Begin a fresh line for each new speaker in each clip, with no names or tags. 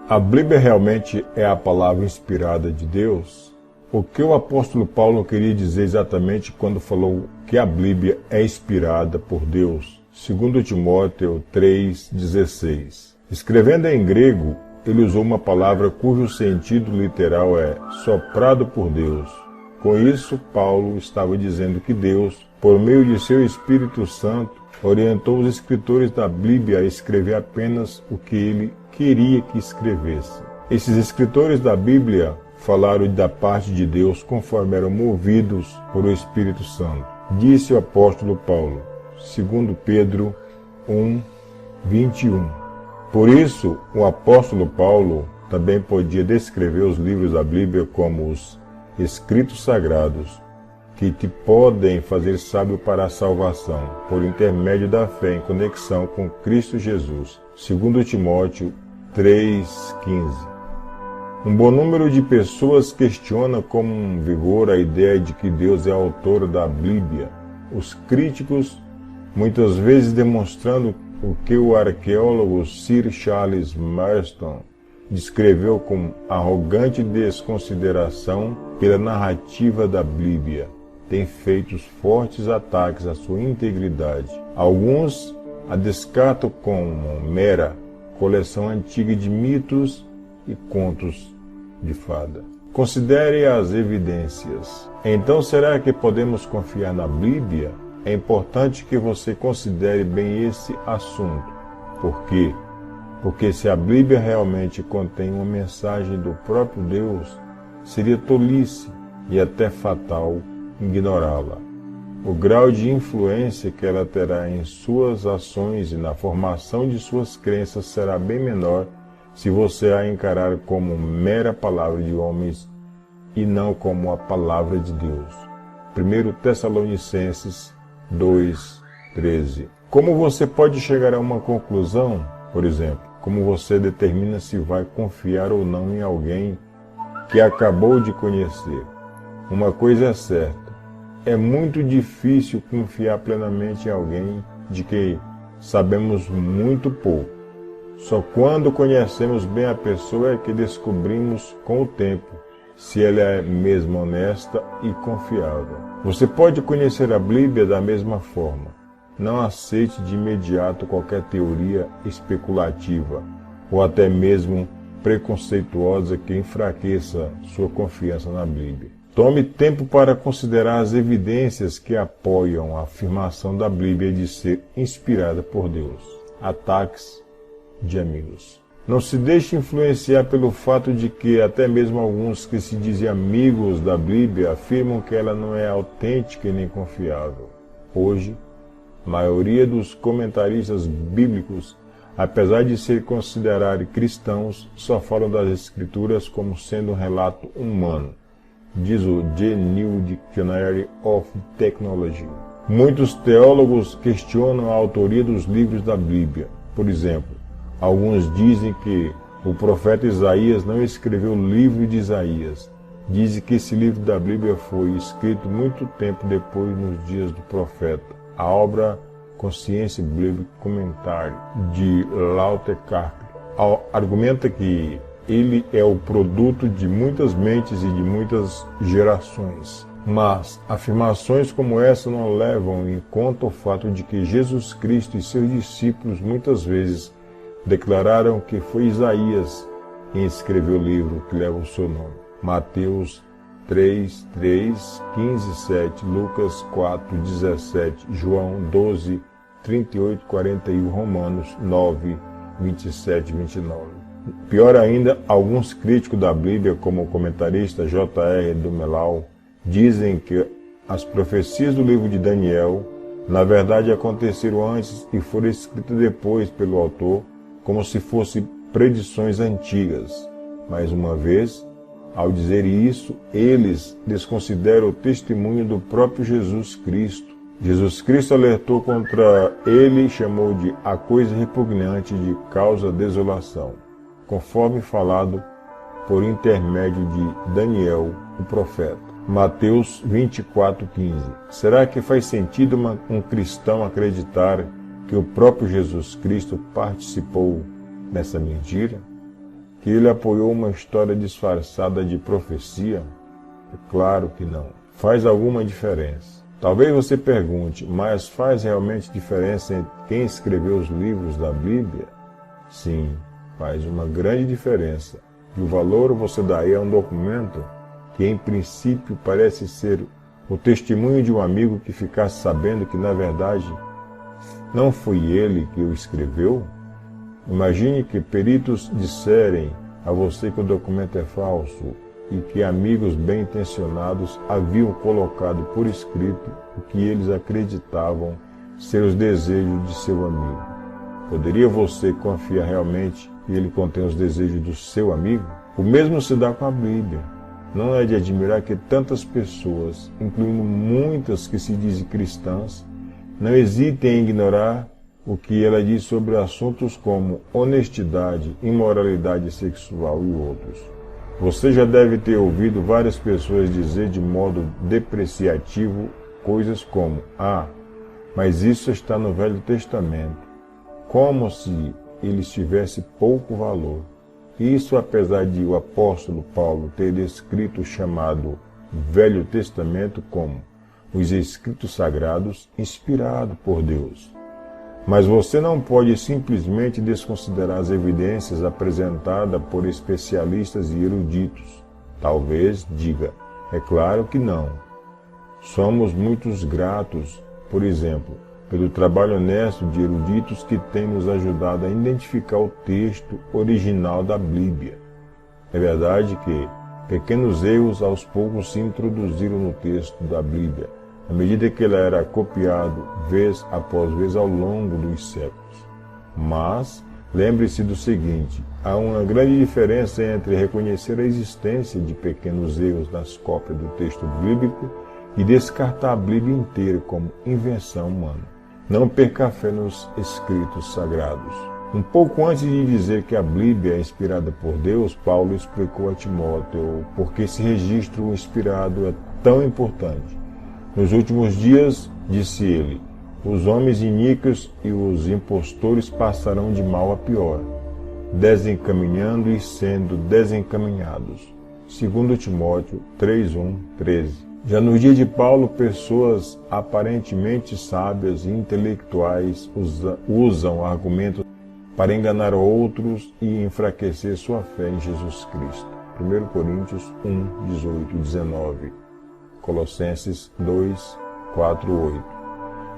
A Bíblia realmente é a palavra inspirada de Deus? O que o apóstolo Paulo queria dizer exatamente quando falou que a Bíblia é inspirada por Deus? 2 Timóteo 3,16. Escrevendo em grego, ele usou uma palavra cujo sentido literal é soprado por Deus. Com isso, Paulo estava dizendo que Deus, por meio de seu Espírito Santo, orientou os escritores da Bíblia a escrever apenas o que ele queria que escrevesse. Esses escritores da Bíblia falaram da parte de Deus conforme eram movidos por o Espírito Santo. Disse o apóstolo Paulo, 2 Pedro 1:21. Por isso, o apóstolo Paulo também podia descrever os livros da Bíblia como os escritos sagrados, que te podem fazer sábio para a salvação, por intermédio da fé em conexão com Cristo Jesus. 2 Timóteo 3,15. Um bom número de pessoas questiona com vigor a ideia de que Deus é autor da Bíblia. Os críticos, muitas vezes demonstrando o que o arqueólogo Sir Charles Marston descreveu como arrogante desconsideração pela narrativa da Bíblia, tem feito fortes ataques à sua integridade. Alguns a descartam como mera coleção antiga de mitos e contos de fada. Considere as evidências. Então, será que podemos confiar na Bíblia? É importante que você considere bem esse assunto. Por quê? Porque se a Bíblia realmente contém uma mensagem do próprio Deus, seria tolice e até fatal ignorá-la. O grau de influência que ela terá em suas ações e na formação de suas crenças será bem menor se você a encarar como mera palavra de homens e não como a palavra de Deus. 1 Tessalonicenses 2:13. Como você pode chegar a uma conclusão, por exemplo, como você determina se vai confiar ou não em alguém que acabou de conhecer? Uma coisa é certa, é muito difícil confiar plenamente em alguém de quem sabemos muito pouco. Só quando conhecemos bem a pessoa é que descobrimos com o tempo se ela é mesmo honesta e confiável. Você pode conhecer a Bíblia da mesma forma. Não aceite de imediato qualquer teoria especulativa ou até mesmo preconceituosa que enfraqueça sua confiança na Bíblia. Tome tempo para considerar as evidências que apoiam a afirmação da Bíblia de ser inspirada por Deus. Ataques de amigos. Não se deixe influenciar pelo fato de que até mesmo alguns que se dizem amigos da Bíblia afirmam que ela não é autêntica e nem confiável. Hoje, a maioria dos comentaristas bíblicos, apesar de se considerarem cristãos, só falam das Escrituras como sendo um relato humano, diz o The New Dictionary of Technology. Muitos teólogos questionam a autoria dos livros da Bíblia. Por exemplo, alguns dizem que o profeta Isaías não escreveu o livro de Isaías. Dizem que esse livro da Bíblia foi escrito muito tempo depois, nos dias do profeta. A obra Consciência Bíblica Comentário, de Luther Carter, argumenta que ele é o produto de muitas mentes e de muitas gerações. Mas afirmações como essa não levam em conta o fato de que Jesus Cristo e seus discípulos muitas vezes declararam que foi Isaías quem escreveu o livro que leva o seu nome. Mateus 3:3, 15:7, Lucas 4:17, João 12:38, 41, Romanos 9:27 e 29. Pior ainda, alguns críticos da Bíblia, como o comentarista J.R. Dumelau, dizem que as profecias do livro de Daniel, na verdade, aconteceram antes e foram escritas depois pelo autor, como se fossem predições antigas. Mais uma vez, ao dizer isso, eles desconsideram o testemunho do próprio Jesus Cristo. Jesus Cristo alertou contra ele e chamou de a coisa repugnante de causa desolação, conforme falado por intermédio de Daniel, o profeta. Mateus 24:15. Será que faz sentido um cristão acreditar que o próprio Jesus Cristo participou nessa mentira? Que ele apoiou uma história disfarçada de profecia? É claro que não. Faz alguma diferença. Talvez você pergunte, mas faz realmente diferença entre quem escreveu os livros da Bíblia? Sim, faz uma grande diferença. E o valor você daria a um documento que em princípio parece ser o testemunho de um amigo que ficasse sabendo que na verdade não foi ele que o escreveu? Imagine que peritos disserem a você que o documento é falso e que amigos bem-intencionados haviam colocado por escrito o que eles acreditavam ser os desejos de seu amigo. Poderia você confiar realmente que ele contém os desejos do seu amigo? O mesmo se dá com a Bíblia. Não é de admirar que tantas pessoas, incluindo muitas que se dizem cristãs, não hesitem em ignorar o que ela diz sobre assuntos como honestidade, imoralidade sexual e outros. Você já deve ter ouvido várias pessoas dizer de modo depreciativo coisas como: mas isso está no Velho Testamento, como se ele tivesse pouco valor. Isso apesar de o apóstolo Paulo ter escrito o chamado Velho Testamento como os escritos sagrados inspirados por Deus. Mas você não pode simplesmente desconsiderar as evidências apresentadas por especialistas e eruditos. Talvez diga, é claro que não. Somos muito gratos, por exemplo, pelo trabalho honesto de eruditos que têm nos ajudado a identificar o texto original da Bíblia. É verdade que pequenos erros aos poucos se introduziram no texto da Bíblia, à medida que ele era copiado vez após vez ao longo dos séculos. Mas, lembre-se do seguinte, há uma grande diferença entre reconhecer a existência de pequenos erros nas cópias do texto bíblico e descartar a Bíblia inteira como invenção humana. Não perca a fé nos escritos sagrados. Um pouco antes de dizer que a Bíblia é inspirada por Deus, Paulo explicou a Timóteo por que esse registro inspirado é tão importante. Nos últimos dias, disse ele, os homens iníquos e os impostores passarão de mal a pior, desencaminhando e sendo desencaminhados. 2 Timóteo 3:1-13. Já no dia de Paulo, pessoas aparentemente sábias e intelectuais usam argumentos para enganar outros e enfraquecer sua fé em Jesus Cristo. 1 Coríntios 1:18-19. Colossenses 2:4-8.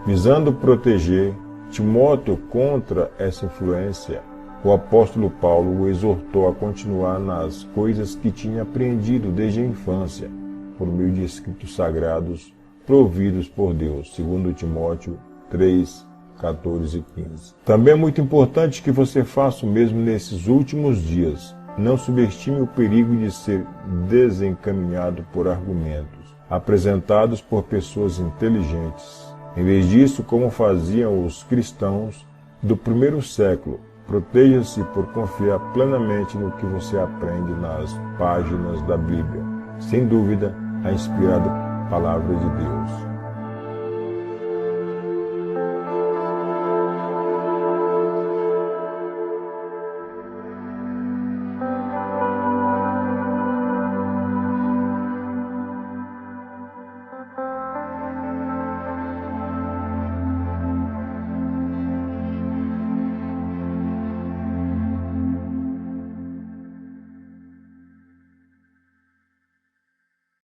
Visando proteger Timóteo contra essa influência, o apóstolo Paulo o exortou a continuar nas coisas que tinha aprendido desde a infância, por meio de escritos sagrados providos por Deus, 2 Timóteo 3:14-15. Também é muito importante que você faça o mesmo nesses últimos dias. Não subestime o perigo de ser desencaminhado por argumentos apresentados por pessoas inteligentes. Em vez disso, como faziam os cristãos do primeiro século, proteja-se por confiar plenamente no que você aprende nas páginas da Bíblia. Sem dúvida, a inspirada palavra de Deus.